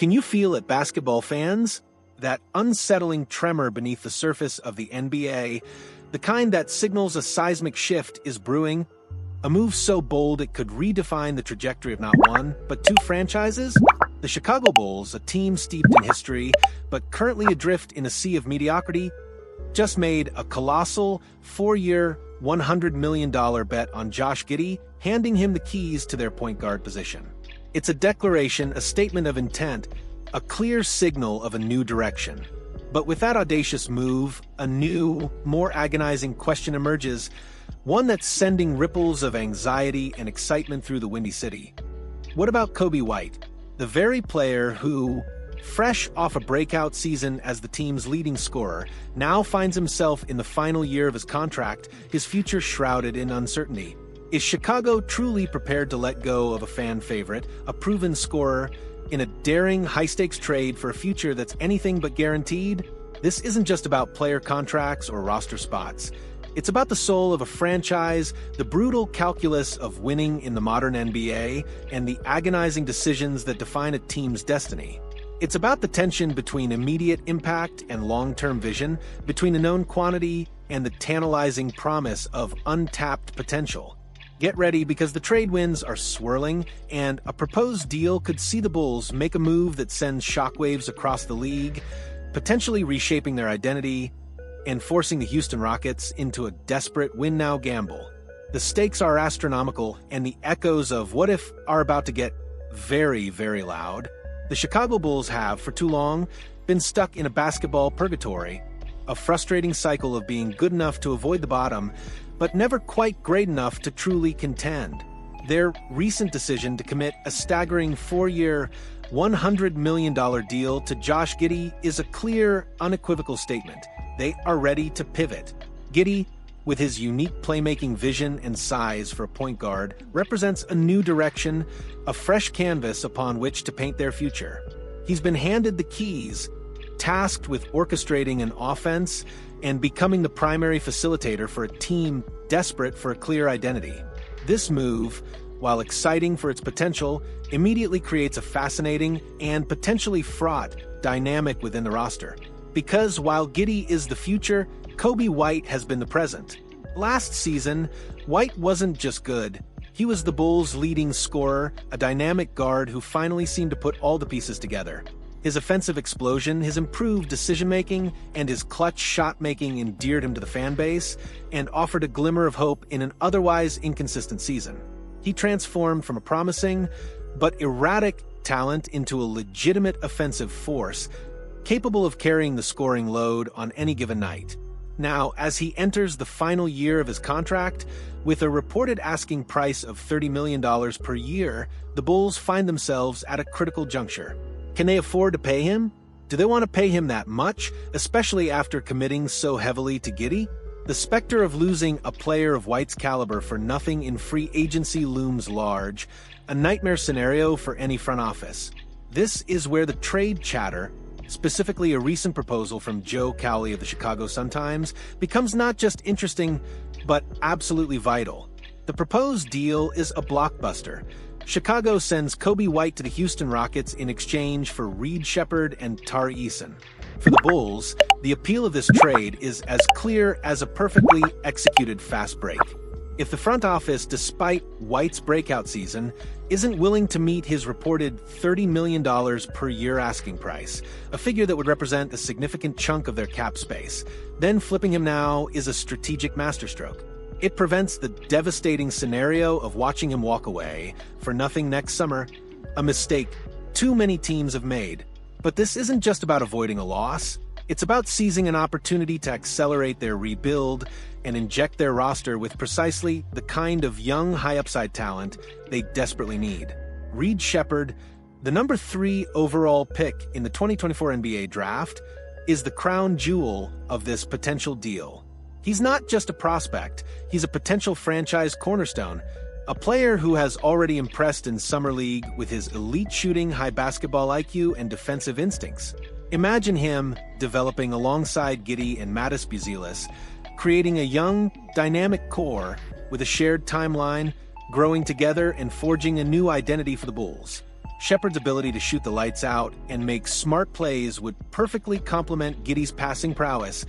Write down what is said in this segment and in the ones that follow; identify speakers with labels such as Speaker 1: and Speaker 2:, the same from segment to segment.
Speaker 1: Can you feel it, basketball fans? That unsettling tremor beneath the surface of the NBA, the kind that signals a seismic shift is brewing? A move so bold it could redefine the trajectory of not one, but two franchises? The Chicago Bulls, a team steeped in history, but currently adrift in a sea of mediocrity, just made a colossal 4-year, $100 million bet on Josh Giddey, handing him the keys to their point guard position. It's a declaration, a statement of intent, a clear signal of a new direction. But with that audacious move, a new, more agonizing question emerges, one that's sending ripples of anxiety and excitement through the Windy City. What about Coby White, the very player who, fresh off a breakout season as the team's leading scorer, now finds himself in the final year of his contract, his future shrouded in uncertainty? Is Chicago truly prepared to let go of a fan favorite, a proven scorer, in a daring, high-stakes trade for a future that's anything but guaranteed? This isn't just about player contracts or roster spots. It's about the soul of a franchise, the brutal calculus of winning in the modern NBA, and the agonizing decisions that define a team's destiny. It's about the tension between immediate impact and long-term vision, between a known quantity and the tantalizing promise of untapped potential. Get ready, because the trade winds are swirling, and a proposed deal could see the Bulls make a move that sends shockwaves across the league, potentially reshaping their identity and forcing the Houston Rockets into a desperate win-now gamble. The stakes are astronomical, and the echoes of what if are about to get very, very loud. The Chicago Bulls have, for too long, been stuck in a basketball purgatory, a frustrating cycle of being good enough to avoid the bottom, but never quite great enough to truly contend. Their recent decision to commit a staggering 4-year, $100 million deal to Josh Giddey is a clear, unequivocal statement. They are ready to pivot. Giddey, with his unique playmaking vision and size for a point guard, represents a new direction, a fresh canvas upon which to paint their future. He's been handed the keys, tasked with orchestrating an offense and becoming the primary facilitator for a team desperate for a clear identity. This move, while exciting for its potential, immediately creates a fascinating and potentially fraught dynamic within the roster. Because while Giddey is the future, Coby White has been the present. Last season, White wasn't just good. He was the Bulls' leading scorer, a dynamic guard who finally seemed to put all the pieces together. His offensive explosion, his improved decision-making, and his clutch shot-making endeared him to the fan base and offered a glimmer of hope in an otherwise inconsistent season. He transformed from a promising but erratic talent into a legitimate offensive force, capable of carrying the scoring load on any given night. Now, as he enters the final year of his contract, with a reported asking price of $30 million per year, the Bulls find themselves at a critical juncture. Can they afford to pay him? Do they want to pay him that much, especially after committing so heavily to Giddey? The specter of losing a player of White's caliber for nothing in free agency looms large, a nightmare scenario for any front office. This is where the trade chatter, specifically a recent proposal from Joe Cowley of the Chicago Sun-Times, becomes not just interesting, but absolutely vital. The proposed deal is a blockbuster. Chicago sends Coby White to the Houston Rockets in exchange for Sheppard and Tari Eason. For the Bulls, the appeal of this trade is as clear as a perfectly executed fast break. If the front office, despite White's breakout season, isn't willing to meet his reported $30 million per year asking price, a figure that would represent a significant chunk of their cap space, then flipping him now is a strategic masterstroke. It prevents the devastating scenario of watching him walk away for nothing next summer, a mistake too many teams have made. But this isn't just about avoiding a loss. It's about seizing an opportunity to accelerate their rebuild and inject their roster with precisely the kind of young, high-upside talent they desperately need. Sheppard, the number 3 overall pick in the 2024 NBA draft, is the crown jewel of this potential deal. He's not just a prospect, he's a potential franchise cornerstone, a player who has already impressed in Summer League with his elite shooting, high basketball IQ, and defensive instincts. Imagine him developing alongside Giddey and Mattis Buzelis, creating a young, dynamic core with a shared timeline, growing together and forging a new identity for the Bulls. Sheppard's ability to shoot the lights out and make smart plays would perfectly complement Giddey's passing prowess,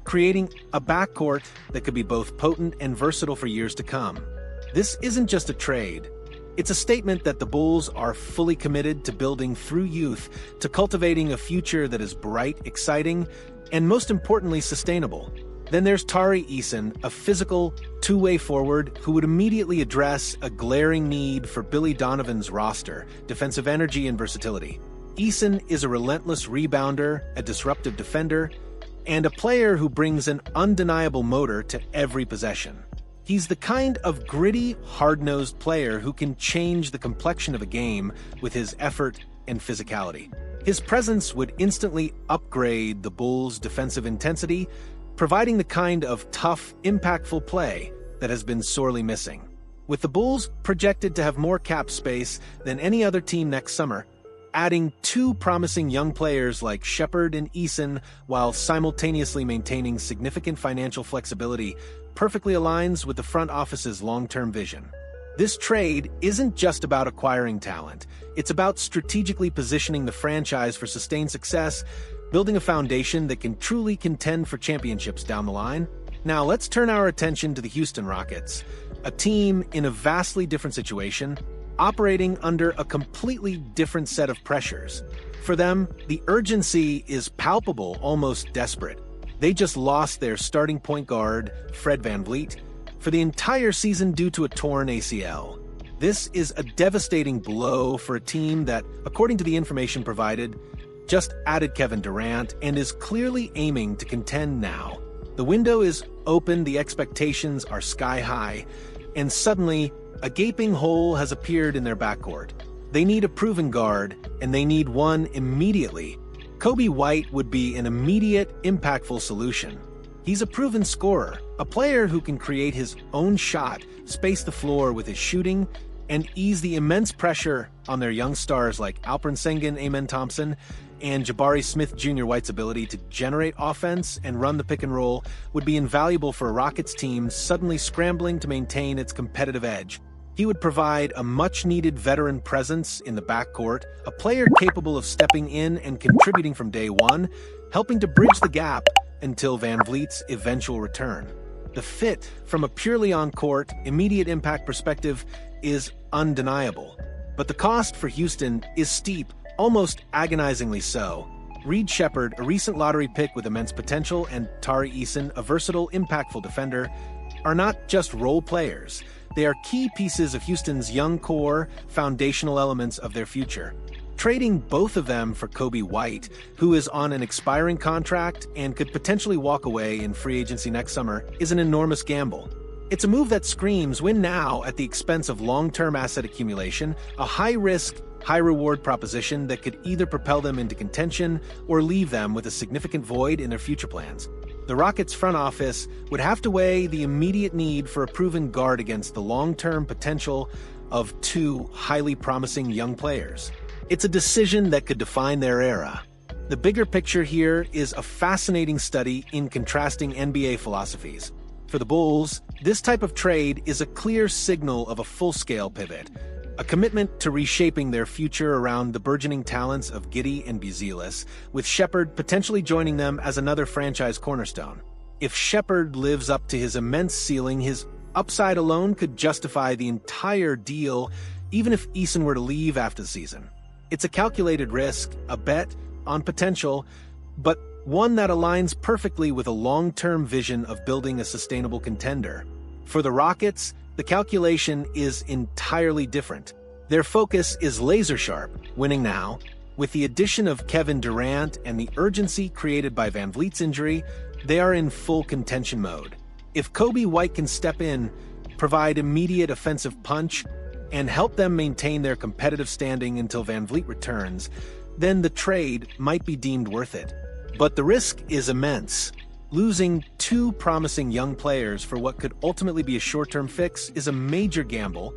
Speaker 1: creating a backcourt that could be both potent and versatile for years to come. This isn't just a trade. It's a statement that the Bulls are fully committed to building through youth, to cultivating a future that is bright, exciting, and most importantly, sustainable. Then there's Tari Eason, a physical, two-way forward who would immediately address a glaring need for Billy Donovan's roster: defensive energy and versatility. Eason is a relentless rebounder, a disruptive defender, and a player who brings an undeniable motor to every possession. He's the kind of gritty, hard-nosed player who can change the complexion of a game with his effort and physicality. His presence would instantly upgrade the Bulls' defensive intensity, providing the kind of tough, impactful play that has been sorely missing. With the Bulls projected to have more cap space than any other team next summer, adding two promising young players like Sheppard and Eason while simultaneously maintaining significant financial flexibility perfectly aligns with the front office's long-term vision. This trade isn't just about acquiring talent. It's about strategically positioning the franchise for sustained success, building a foundation that can truly contend for championships down the line. Now let's turn our attention to the Houston Rockets, a team in a vastly different situation, operating under a completely different set of pressures. For them, the urgency is palpable, almost desperate. They just lost their starting point guard, Fred VanVleet, for the entire season due to a torn ACL. This is a devastating blow for a team that, according to the information provided, just added Kevin Durant and is clearly aiming to contend now. The window is open, the expectations are sky high, and suddenly, a gaping hole has appeared in their backcourt. They need a proven guard, and they need one immediately. Coby White would be an immediate, impactful solution. He's a proven scorer, a player who can create his own shot, space the floor with his shooting, and ease the immense pressure on their young stars like Alperen Sengun, Amen Thompson, and Jabari Smith Jr. White's ability to generate offense and run the pick and roll would be invaluable for a Rockets team suddenly scrambling to maintain its competitive edge. He would provide a much-needed veteran presence in the backcourt, a player capable of stepping in and contributing from day one, helping to bridge the gap until VanVleet's eventual return. The fit, from a purely on-court, immediate impact perspective, is undeniable. But the cost for Houston is steep, almost agonizingly so. Reed Sheppard, a recent lottery pick with immense potential, and Tari Eason, a versatile, impactful defender, are not just role players. They are key pieces of Houston's young core, foundational elements of their future. Trading both of them for Coby White, who is on an expiring contract and could potentially walk away in free agency next summer, is an enormous gamble. It's a move that screams win now at the expense of long-term asset accumulation, a high-risk, high-reward proposition that could either propel them into contention or leave them with a significant void in their future plans. The Rockets' front office would have to weigh the immediate need for a proven guard against the long-term potential of two highly promising young players. It's a decision that could define their era. The bigger picture here is a fascinating study in contrasting NBA philosophies. For the Bulls, this type of trade is a clear signal of a full-scale pivot, a commitment to reshaping their future around the burgeoning talents of Giddey and Buzelis, with Sheppard potentially joining them as another franchise cornerstone. If Sheppard lives up to his immense ceiling, his upside alone could justify the entire deal, even if Eason were to leave after the season. It's a calculated risk, a bet on potential, but one that aligns perfectly with a long-term vision of building a sustainable contender. For the Rockets, the calculation is entirely different. Their focus is laser-sharp, winning now. With the addition of Kevin Durant and the urgency created by VanVleet's injury, they are in full contention mode. If Coby White can step in, provide immediate offensive punch, and help them maintain their competitive standing until VanVleet returns, then the trade might be deemed worth it. But the risk is immense. Losing two promising young players for what could ultimately be a short-term fix is a major gamble,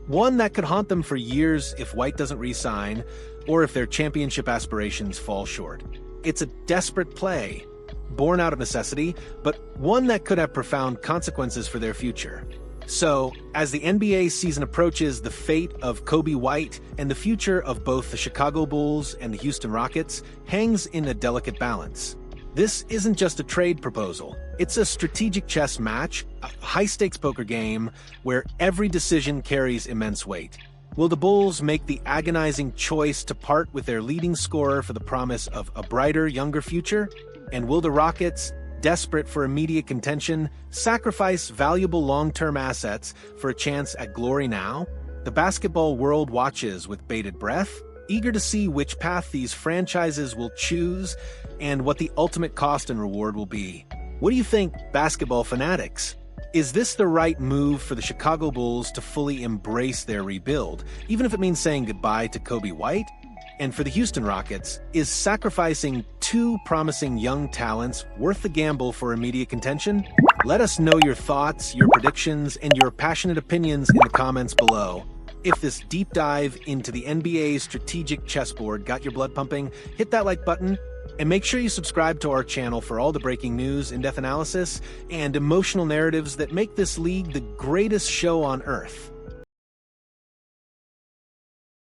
Speaker 1: one that could haunt them for years if White doesn't re-sign or if their championship aspirations fall short. It's a desperate play, born out of necessity, but one that could have profound consequences for their future. So, as the NBA season approaches, the fate of Coby White and the future of both the Chicago Bulls and the Houston Rockets hangs in a delicate balance. This isn't just a trade proposal. It's a strategic chess match, a high-stakes poker game where every decision carries immense weight. Will the Bulls make the agonizing choice to part with their leading scorer for the promise of a brighter, younger future? And will the Rockets, desperate for immediate contention, sacrifice valuable long-term assets for a chance at glory now? The basketball world watches with bated breath, eager to see which path these franchises will choose and what the ultimate cost and reward will be. What do you think, basketball fanatics? Is this the right move for the Chicago Bulls to fully embrace their rebuild, even if it means saying goodbye to Coby White? And for the Houston Rockets, is sacrificing two promising young talents worth the gamble for immediate contention? Let us know your thoughts, your predictions, and your passionate opinions in the comments below. If this deep dive into the NBA's strategic chessboard got your blood pumping, hit that like button, and make sure you subscribe to our channel for all the breaking news, in-depth analysis, and emotional narratives that make this league the greatest show on earth.